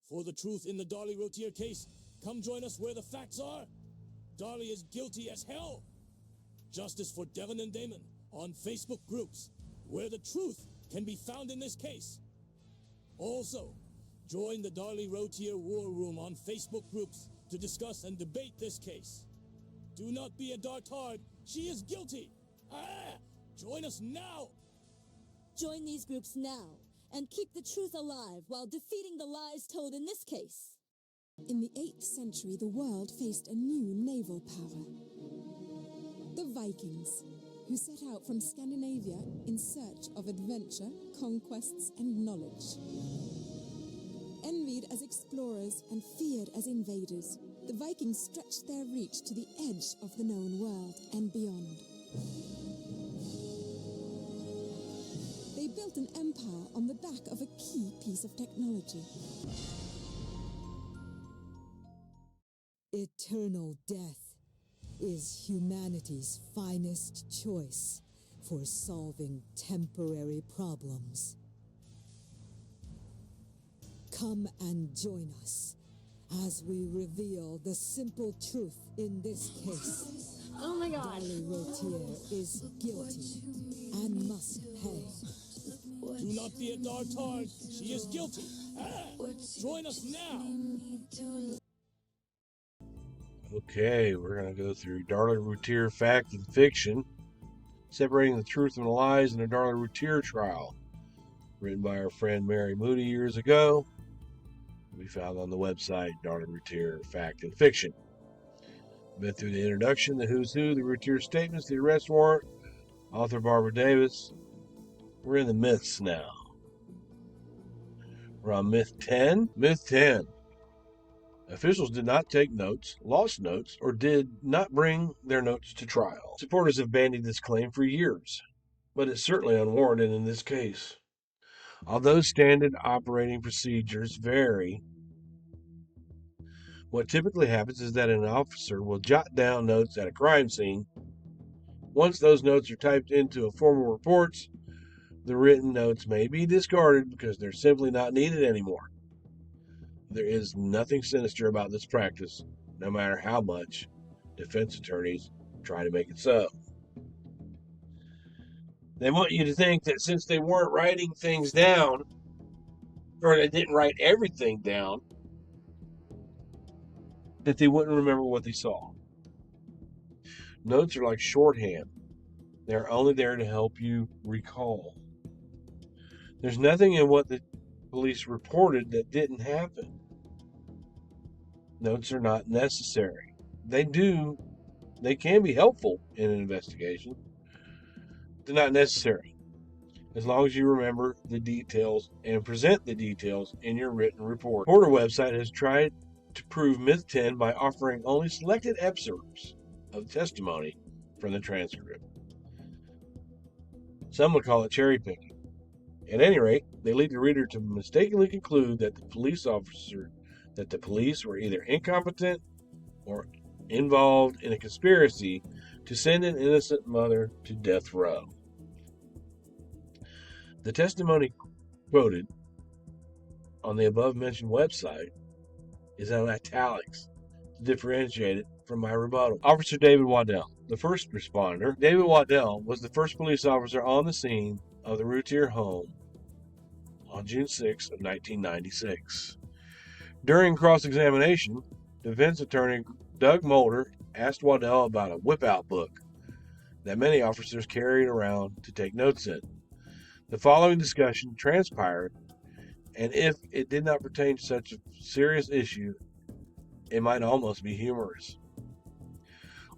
For the truth in the Darlie Routier case, come join us where the facts are. Darlie is guilty as hell. Justice for Devon and Damon on Facebook groups, where the truth can be found in this case. Also, join the Darlie Routier War Room on Facebook groups to discuss and debate this case. Do not be a dartard. She is guilty. Join us now. Join these groups now and keep the truth alive while defeating the lies told in this case. In the 8th century, the world faced a new naval power. The Vikings, who set out from Scandinavia in search of adventure, conquests, and knowledge. Envied as explorers and feared as invaders, the Vikings stretched their reach to the edge of the known world and beyond. They built an empire on the back of a key piece of technology. Eternal death is humanity's finest choice for solving temporary problems. Come and join us as we reveal the simple truth in this case. Oh my God. Darlie Routier is guilty and must pay. Do not be a dartard. She is guilty. Join us now. Okay, we're going to go through Darlie Routier Fact and Fiction, Separating the Truth from the Lies in the Darlie Routier Trial, written by our friend Mary Moody years ago. We found on the website Darlie Routier Fact and Fiction. Been through the introduction, the who's who, the Routier statements, the arrest warrant, author Barbara Davis. We're in the myths now. We're on myth 10. Myth 10. Officials did not take notes, lost notes, or did not bring their notes to trial. Supporters have bandied this claim for years, but it's certainly unwarranted in this case. Although standard operating procedures vary, what typically happens is that an officer will jot down notes at a crime scene. Once those notes are typed into formal reports, the written notes may be discarded because they're simply not needed anymore. There is nothing sinister about this practice, no matter how much defense attorneys try to make it so. They want you to think that since they weren't writing things down, or they didn't write everything down, that they wouldn't remember what they saw. Notes are like shorthand. They're only there to help you recall. There's nothing in what the police reported that didn't happen. Notes are not necessary. They can be helpful in an investigation. They're not necessary, as long as you remember the details and present the details in your written report. The Porter website has tried to prove myth 10 by offering only selected excerpts of testimony from the transcript. Some would call it cherry picking. At any rate, they lead the reader to mistakenly conclude that the police were either incompetent or involved in a conspiracy to send an innocent mother to death row. The testimony quoted on the above-mentioned website is in italics to differentiate it from my rebuttal. Officer David Waddell, the first responder. David Waddell was the first police officer on the scene of the Routier home on June 6 of 1996. During cross-examination, defense attorney Doug Mulder asked Waddell about a whip-out book that many officers carried around to take notes in. The following discussion transpired, and if it did not pertain to such a serious issue, it might almost be humorous.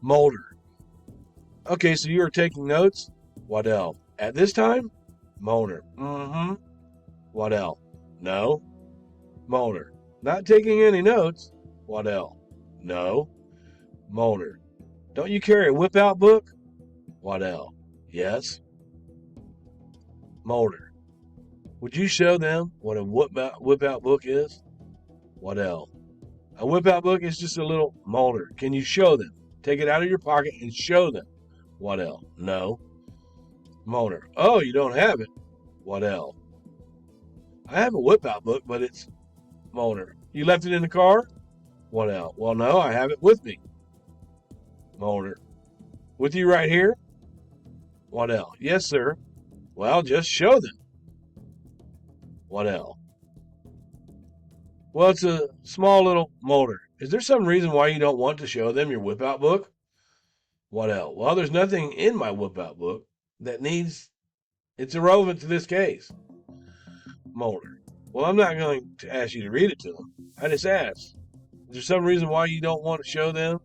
Mulder: Okay, so you were taking notes? Waddell: At this time? Mulder: Mm-hmm. Waddell: No. Mulder: Not taking any notes? Waddell: No. Mulder: Don't you carry a whip-out book? Waddell: Yes. Mulder: Would you show them what a whip-out book is? Waddell: A whip-out book is just a little... Mulder: Can you show them? Take it out of your pocket and show them. Waddell: No. Mulder: Oh, you don't have it? Waddell: I have a whip-out book, but it's... Mulder. You left it in the car? Waddell. Well, no, I have it with me. Mulder. With you right here? Waddell. Yes, sir. Well, just show them. Waddell. Well, it's a small little Mulder. Is there some reason why you don't want to show them your whip-out book? Waddell. Well, there's nothing in my whip-out book that needs... It's irrelevant to this case. Mulder. Well, I'm not going to ask you to read it to them. I just asked. Is there some reason why you don't want to show them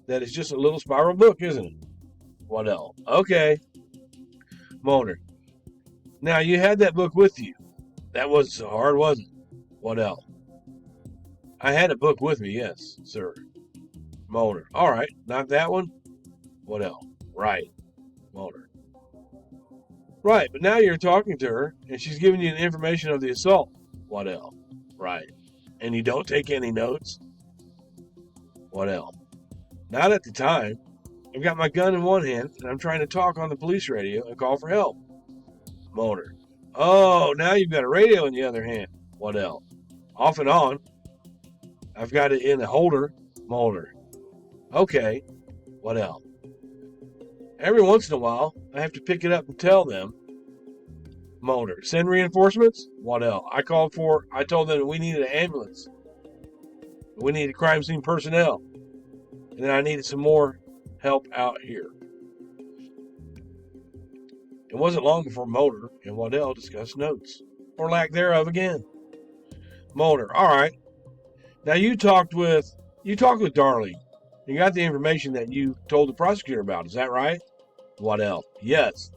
that it's just a little spiral book, isn't it? Waddell. Okay. Mulder. Now, you had that book with you. That wasn't so hard, was it? Waddell. I had a book with me, yes, sir. Mulder. All right. Not that one? Waddell. Right. Mulder. Right, but now you're talking to her, and she's giving you the information of the assault. Waddell. Right. And you don't take any notes? Waddell. Not at the time. I've got my gun in one hand, and I'm trying to talk on the police radio and call for help. Mulder. Oh, now you've got a radio in the other hand. Waddell. Off and on. I've got it in a holder. Mulder. Okay. Waddell. Every once in a while, I have to pick it up and tell them. Mulder. Send reinforcements? Waddell. I told them that we needed an ambulance. We needed crime scene personnel. And then I needed some more help out here. It wasn't long before Mulder and Waddell discussed notes, or lack thereof again. Mulder. All right. Now you talked with Darlie. You got the information that you told the prosecutor about. Is that right? Waddell. Yes.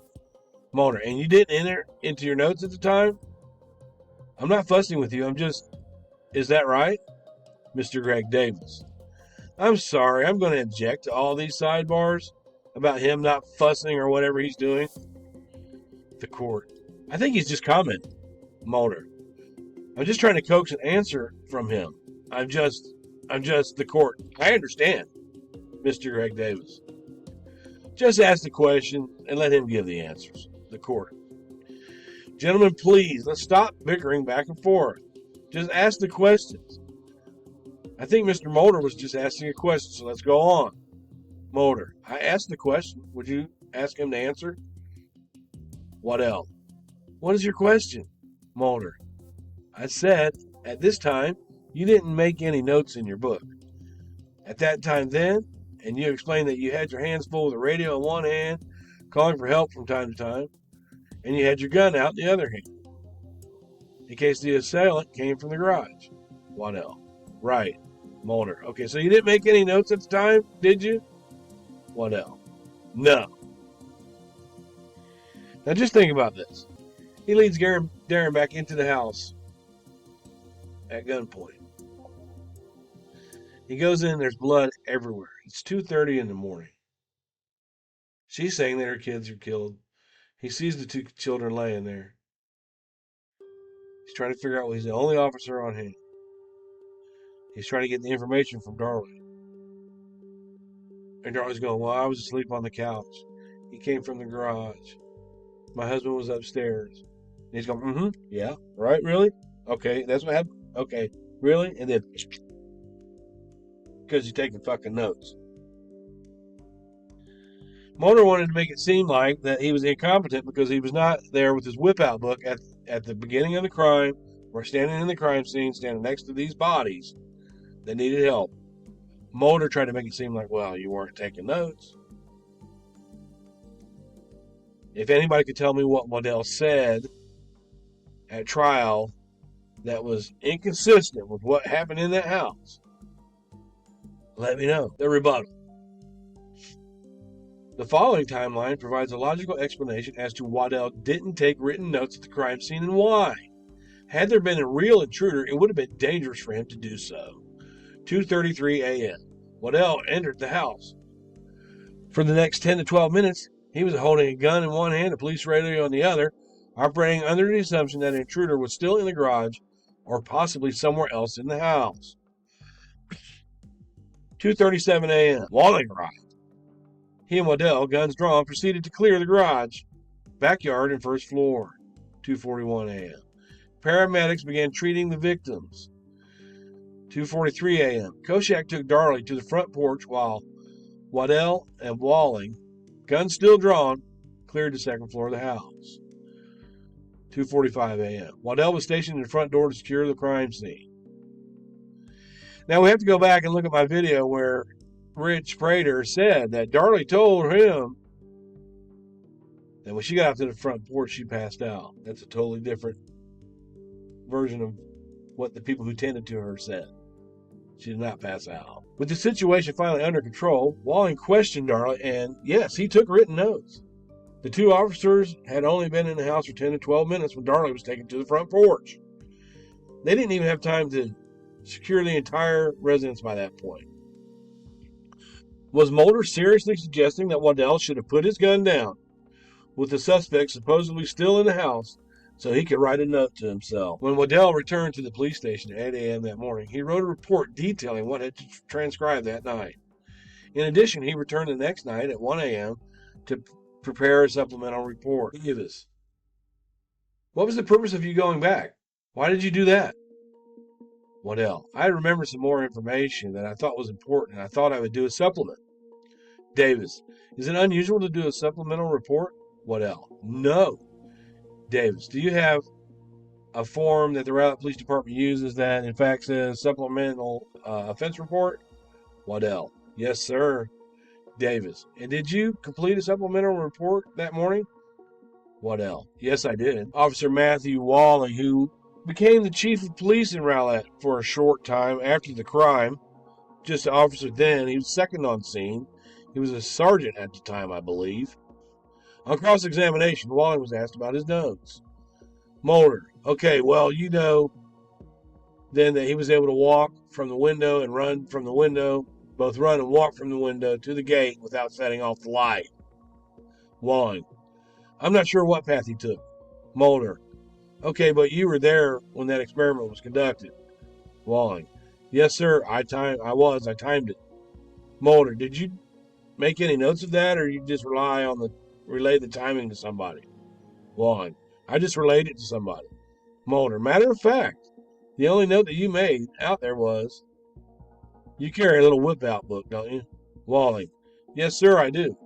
Mulder. And you didn't enter into your notes at the time? I'm not fussing with you. Is that right? Mr. Greg Davis. I'm sorry. I'm going to object to all these sidebars about him not fussing or whatever he's doing. The court. I think he's just commenting. Mulder. I'm just trying to coax an answer from him. I'm just the court. I understand, Mr. Greg Davis. Just ask the question and let him give the answers. The court. Gentlemen, please, let's stop bickering back and forth. Just ask the questions. I think Mr. Mulder was just asking a question, so let's go on. Mulder. I asked the question. Would you ask him to answer? Waddell. What is your question? Mulder. I said, at this time, you didn't make any notes in your book. At that time then, and you explained that you had your hands full with the radio in one hand, calling for help from time to time, and you had your gun out in the other hand, in case the assailant came from the garage. Waddell. Right. Mulder. Okay, so you didn't make any notes at the time, did you? Waddell. No. Now just think about this. He leads Darren back into the house at gunpoint. He goes in, there's blood everywhere. It's 2:30 in the morning. She's saying that her kids are killed. He sees the two children laying there. He's trying to figure out, he's the only officer on hand. He's trying to get the information from Darlie. And Darlie's going, well, I was asleep on the couch. He came from the garage. My husband was upstairs. And he's going, yeah, right, really? Okay, that's what happened? Okay, really? And then, because you're taking fucking notes. Mulder wanted to make it seem like that he was incompetent because he was not there with his whip-out book at the beginning of the crime, or standing in the crime scene, standing next to these bodies that needed help. Mulder tried to make it seem like, well, you weren't taking notes. If anybody could tell me what Waddell said at trial that was inconsistent with what happened in that house, let me know. The rebuttal. The following timeline provides a logical explanation as to Waddell didn't take written notes at the crime scene and why. Had there been a real intruder, it would have been dangerous for him to do so. 2:33 a.m. Waddell entered the house. For the next 10 to 12 minutes, he was holding a gun in one hand, a police radio in the other, operating under the assumption that an intruder was still in the garage or possibly somewhere else in the house. 2:37 a.m. Walling arrived. He and Waddell, guns drawn, proceeded to clear the garage, backyard, and first floor. 2:41 a.m. paramedics began treating the victims. 2:43 a.m. Koschak took Darlie to the front porch while Waddell and Walling, guns still drawn, cleared the second floor of the house. 2:45 a.m. Waddell was stationed in the front door to secure the crime scene. Now we have to go back and look at my video where Rich Prater said that Darlie told him that when she got out to the front porch, she passed out. That's a totally different version of what the people who tended to her said. She did not pass out. With the situation finally under control, Walling questioned Darlie, and yes, he took written notes. The two officers had only been in the house for 10 to 12 minutes when Darlie was taken to the front porch. They didn't even have time to secure the entire residence by that point. Was Mulder seriously suggesting that Waddell should have put his gun down, with the suspect supposedly still in the house, so he could write a note to himself? When Waddell returned to the police station at 8 a.m. that morning, he wrote a report detailing what had transcribed that night. In addition, he returned the next night at 1 a.m. to prepare a supplemental report. Davis: what was the purpose of you going back? Why did you do that? Waddell: I remember some more information that I thought was important, and I thought I would do a supplement. Davis: is it unusual to do a supplemental report? Waddell: no. Davis: do you have a form that the Rowlett Police Department uses that in fact says supplemental offense report? Waddell: yes, sir. Davis: and did you complete a supplemental report that morning? Waddell: yes, I did. Officer Matthew Walling, who became the chief of police in Rowlett for a short time after the crime, just an officer then, he was second on scene. He was a sergeant at the time, I believe. On cross-examination, Walling was asked about his notes. Mulder: okay, well, you know then that he was able to walk from the window and run from the window, both run and walk from the window to the gate without setting off the light. Walling: I'm not sure what path he took. Mulder: okay, but you were there when that experiment was conducted. Walling: yes, sir, I timed it. Mulder: did you make any notes of that, or you just relay the timing to somebody? Walling: I just relayed it to somebody. Mulder: matter of fact, the only note that you made out there was, you carry a little whip-out book, don't you? Walling: yes, sir, I do.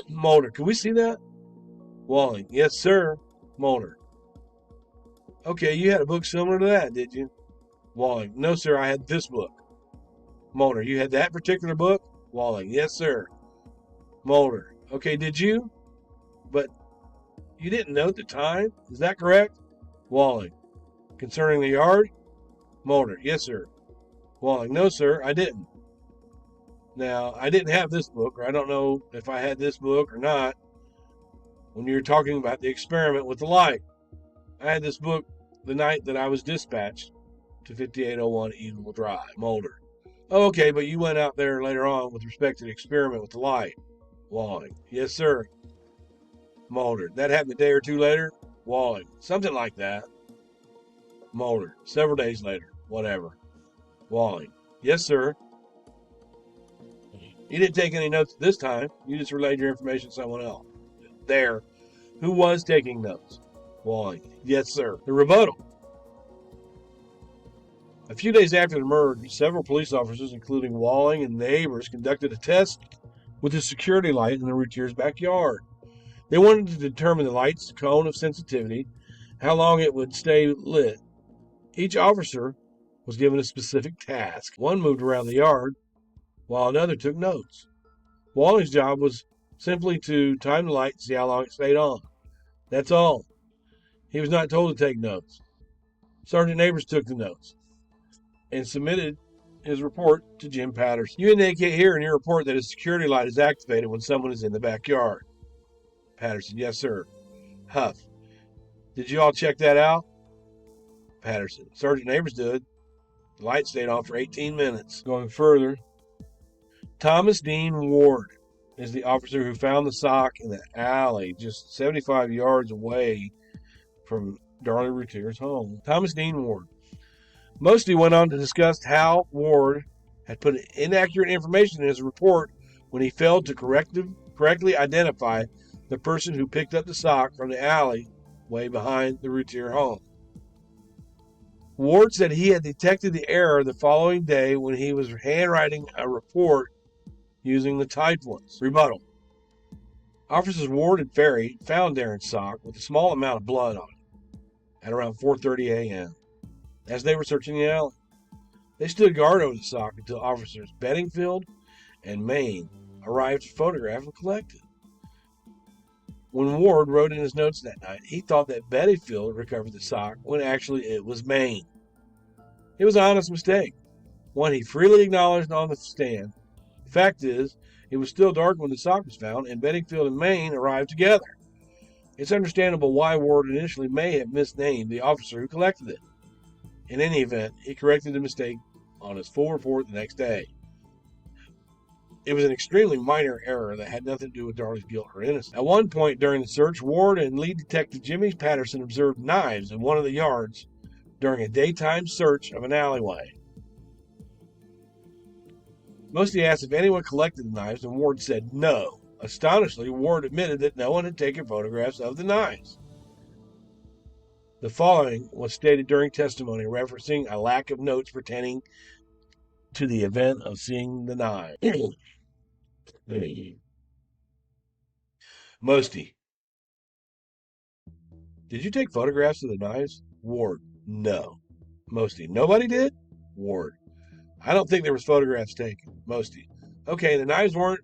Mulder: can we see that? Walling: yes, sir. Mulder: okay, you had a book similar to that, did you? Walling: no, sir, I had this book. Mulder: you had that particular book? Walling: yes, sir. Mulder: okay, did you? But you didn't note the time, is that correct? Walling: concerning the yard? Mulder: yes, sir. Walling: no, sir, I didn't. Now, I didn't have this book, or I don't know if I had this book or not, when you're talking about the experiment with the light. I had this book the night that I was dispatched to 5801 Eagle Drive. Mulder: oh, okay, but you went out there later on with respect to the experiment with the light. Walling: yes, sir. Mulder: that happened a day or two later? Walling: something like that. Mulder: several days later, whatever. Walling: yes, sir. You didn't take any notes this time. You just relayed your information to someone else. There. Who was taking notes? Walling: yes, sir. The rebuttal. A few days after the murder, several police officers, including Walling and neighbors, conducted a test with a security light in the Routier's backyard. They wanted to determine the light's cone of sensitivity, how long it would stay lit. Each officer was given a specific task. One moved around the yard, while another took notes. Walling's job was simply to time the light and see how long it stayed on. That's all. He was not told to take notes. Sergeant Neighbors took the notes and submitted his report to Jim Patterson. You indicate here in your report that a security light is activated when someone is in the backyard. Patterson: yes, sir. Huff: did you all check that out? Patterson: Sergeant Neighbors did. The light stayed on for 18 minutes. Going further, Thomas Dean Ward is the officer who found the sock in the alley just 75 yards away from Darlie Routier's home. Thomas Dean Ward. Mostly went on to discuss how Ward had put inaccurate information in his report when he failed to correctly identify the person who picked up the sock from the alley way behind the Routier home. Ward said he had detected the error the following day when he was handwriting a report using the typed ones. Rebuttal. Officers Ward and Ferry found Darren's sock with a small amount of blood on it at around 4:30 a.m. as they were searching the alley. They stood guard over the sock until officers Bedingfield and Maine arrived to photograph and collect it. When Ward wrote in his notes that night, he thought that Bedingfield recovered the sock when actually it was Maine. It was an honest mistake, one he freely acknowledged on the stand. The fact is, it was still dark when the sock was found, and Bedingfield and Maine arrived together. It's understandable why Ward initially may have misnamed the officer who collected it. In any event, he corrected the mistake on his full report the next day. It was an extremely minor error that had nothing to do with Darlie's guilt or innocence. At one point during the search, Ward and lead detective Jimmy Patterson observed knives in one of the yards during a daytime search of an alleyway. Mostly asked if anyone collected the knives, and Ward said no. Astonishingly, Ward admitted that no one had taken photographs of the knives. The following was stated during testimony, referencing a lack of notes pertaining to the event of seeing the knives. Mosty. Did you take photographs of the knives? Ward. No. Mosty. Nobody did? Ward. I don't think there was photographs taken. Mosty. Okay, the knives weren't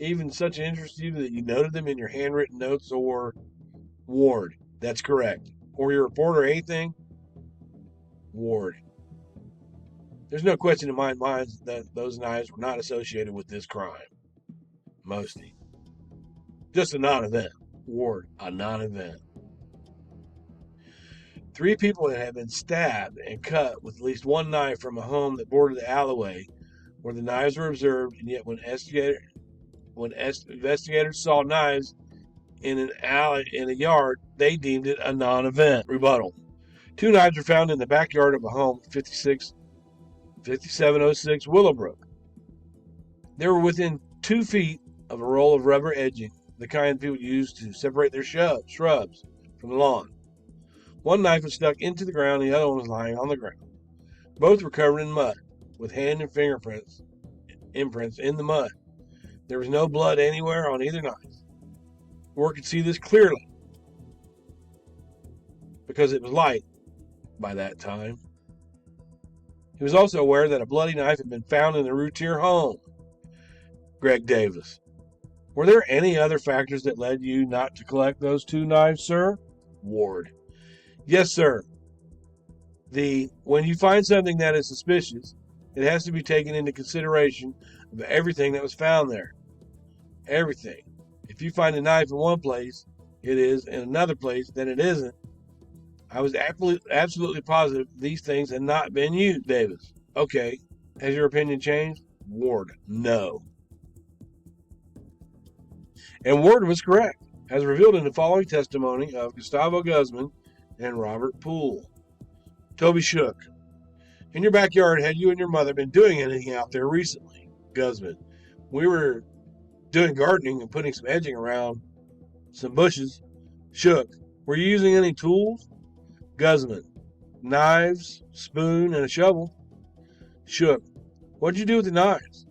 even such an interest to you that you noted them in your handwritten notes or... Ward. That's correct. Or your report or anything? Ward. There's no question in my mind that those knives were not associated with this crime. Mosty. Just a non-event. Ward. A non-event. 3 people had been stabbed and cut with at least one knife from a home that bordered the alleyway where the knives were observed, and yet when investigators saw knives in an alley in a yard, they deemed it a non-event. Rebuttal. 2 knives were found in the backyard of a home, 5706 Willowbrook. They were within 2 feet of a roll of rubber edging, the kind people use to separate their shrubs from the lawn. One knife was stuck into the ground, and the other one was lying on the ground. Both were covered in mud, with hand and imprints in the mud. There was no blood anywhere on either knife. Ward could see this clearly because it was light by that time. He was also aware that a bloody knife had been found in the Routier home. Greg Davis. Were there any other factors that led you not to collect those 2 knives, sir? Ward. Yes, sir. When you find something that is suspicious, it has to be taken into consideration of everything that was found there. Everything. If you find a knife in one place, it is in another place, then it isn't. I was absolutely positive these things had not been used. Davis. Okay. Has your opinion changed? Ward. No. And Ward was correct, as revealed in the following testimony of Gustavo Guzman and Robert Poole. Toby Shook. In your backyard, had you and your mother been doing anything out there recently? Guzman. We were doing gardening and putting some edging around some bushes. Shook. Were you using any tools? Guzman. Knives, spoon, and a shovel. Shook. What'd you do with the knives?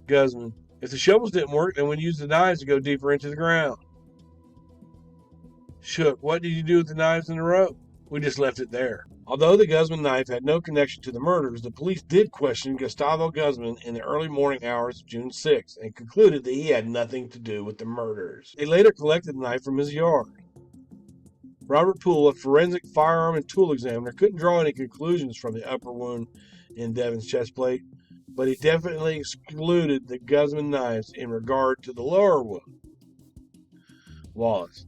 Guzman. If the shovels didn't work, then we'd use the knives to go deeper into the ground. Shook. What did you do with the knives and the rope? We just left it there. Although the Guzman knife had no connection to the murders, the police did question Gustavo Guzman in the early morning hours of June 6th and concluded that he had nothing to do with the murders. They later collected the knife from his yard. Robert Poole, a forensic firearm and tool examiner, couldn't draw any conclusions from the upper wound in Devin's chest plate, but he definitely excluded the Guzman knives in regard to the lower wound. Wallace.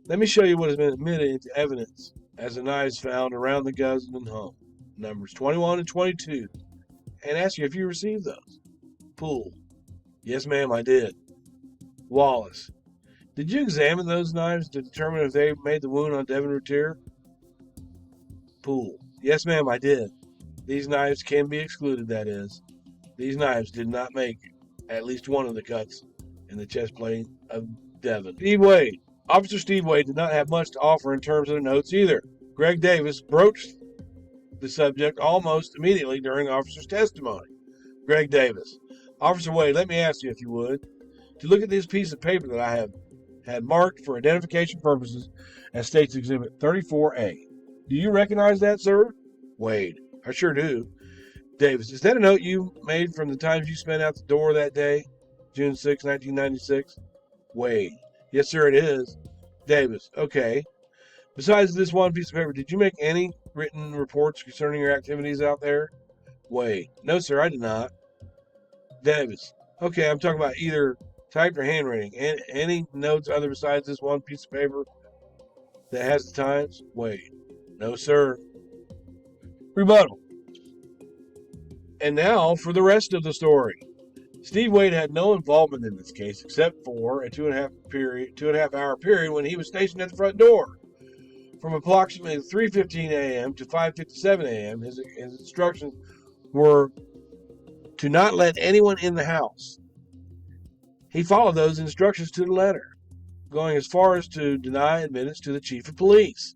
Let me show you what has been admitted into evidence as the knives found around the Guzman home, numbers 21 and 22, and ask you if you received those. Poole. Yes, ma'am, I did. Wallace. Did you examine those knives to determine if they made the wound on Devin Routier? Poole. Yes, ma'am, I did. These knives can be excluded, that is. These knives did not make at least one of the cuts in the chest plate of Devin. Steve Wade. Officer Steve Wade did not have much to offer in terms of the notes either. Greg Davis broached the subject almost immediately during the officer's testimony. Greg Davis: Officer Wade, let me ask you, if you would, to look at this piece of paper that I have had marked for identification purposes as State's Exhibit 34A. Do you recognize that, sir? Wade: I sure do. Davis: is that a note you made from the times you spent out the door that day, June 6, 1996? Wade: yes, sir, it is. Davis: okay. Besides this one piece of paper, did you make any written reports concerning your activities out there? Wade: no, sir, I did not. Davis: okay, I'm talking about either typed or handwriting. Any notes other besides this one piece of paper that has the times? Wade: no, sir. Rebuttal. And now for the rest of the story. Steve Wade had no involvement in this case except for a 2.5 hour period when he was stationed at the front door. From approximately 3:15 a.m. to 5:57 a.m., his instructions were to not let anyone in the house. He followed those instructions to the letter, going as far as to deny admittance to the chief of police.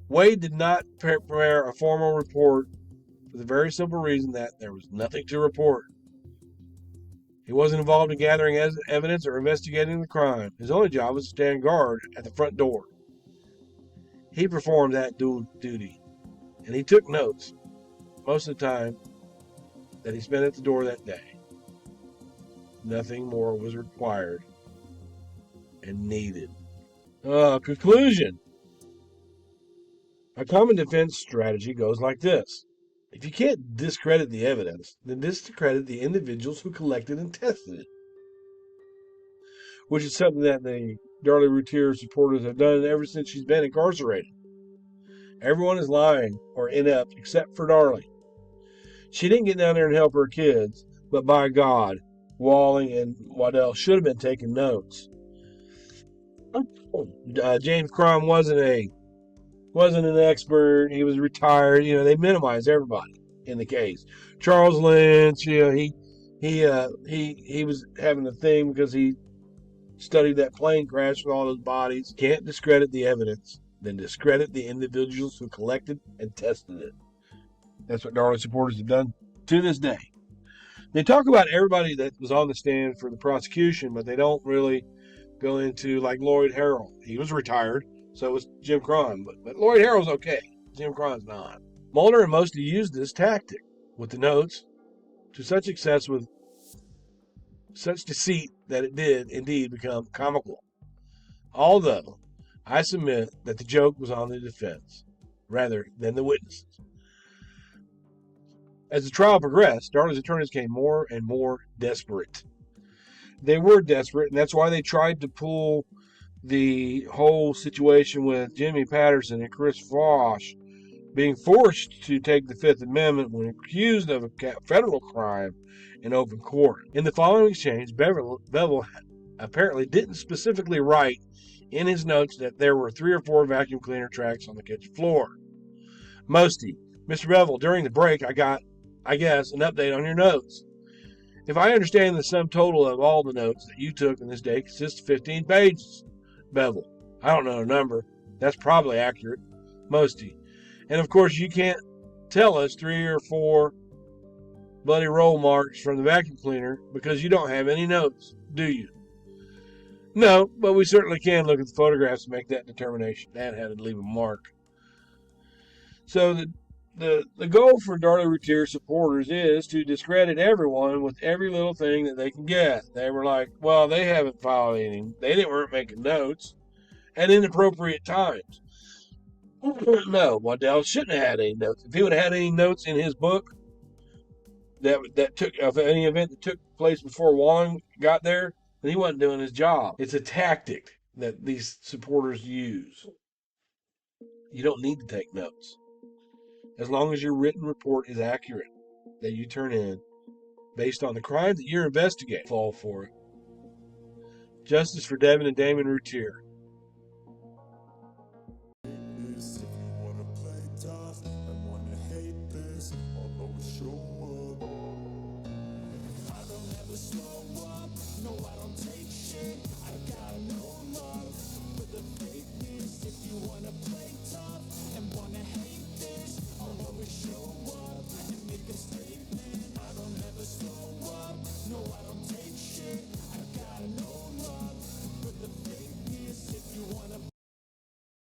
Wade did not prepare a formal report for the very simple reason that there was nothing to report. He wasn't involved in gathering evidence or investigating the crime. His only job was to stand guard at the front door. He performed that duty, and he took notes most of the time that he spent at the door that day. Nothing more was required and needed. Conclusion. A common defense strategy goes like this. If you can't discredit the evidence, then discredit the individuals who collected and tested it, which is something that the Darlie Routier supporters have done ever since she's been incarcerated. Everyone is lying or inept except for Darlie. She didn't get down there and help her kids, but by God, Walling and Waddell should have been taking notes. James Crumb wasn't an expert. He was retired. They minimized everybody in the case. Charles Lynch, he was having a thing because he studied that plane crash with all those bodies. Can't discredit the evidence, then discredit the individuals who collected and tested it. That's what Darlie supporters have done to this day. They talk about everybody that was on the stand for the prosecution, but they don't really go into, like, Lloyd Harrell. He was retired, so was Jim Cron, but Lloyd Harrell's okay. Jim Cron's not. Mulder and Mosty used this tactic with the notes to such success with such deceit that it did indeed become comical. Although, I submit that the joke was on the defense rather than the witnesses. As the trial progressed, Darlie's attorneys became more and more desperate. They were desperate, and that's why they tried to pull the whole situation with Jimmy Patterson and Chris Fosh being forced to take the Fifth Amendment when accused of a federal crime in open court. In the following exchange, Bevel apparently didn't specifically write in his notes that there were 3 or 4 vacuum cleaner tracks on the kitchen floor. Mosty: Mr. Bevel, during the break I got, I guess, an update on your notes. If I understand, the sum total of all the notes that you took in this day consists of 15 pages. Bevel: I don't know the number. That's probably accurate. Mosty: and of course you can't tell us 3 or 4 bloody roll marks from the vacuum cleaner because you don't have any notes, do you? No, but we certainly can look at the photographs and make that determination. That had to leave a mark. So the goal for Darlie Routier supporters is to discredit everyone with every little thing that they can get. They were like, well, they haven't filed any. They weren't making notes at inappropriate times. No, Waddell shouldn't have had any notes. If he would have had any notes in his book that took of any event that took place before Walling got there, then he wasn't doing his job. It's a tactic that these supporters use. You don't need to take notes. As long as your written report is accurate, that you turn in, based on the crimes that you're investigating, fall for it. Justice for Devin and Damon Routier.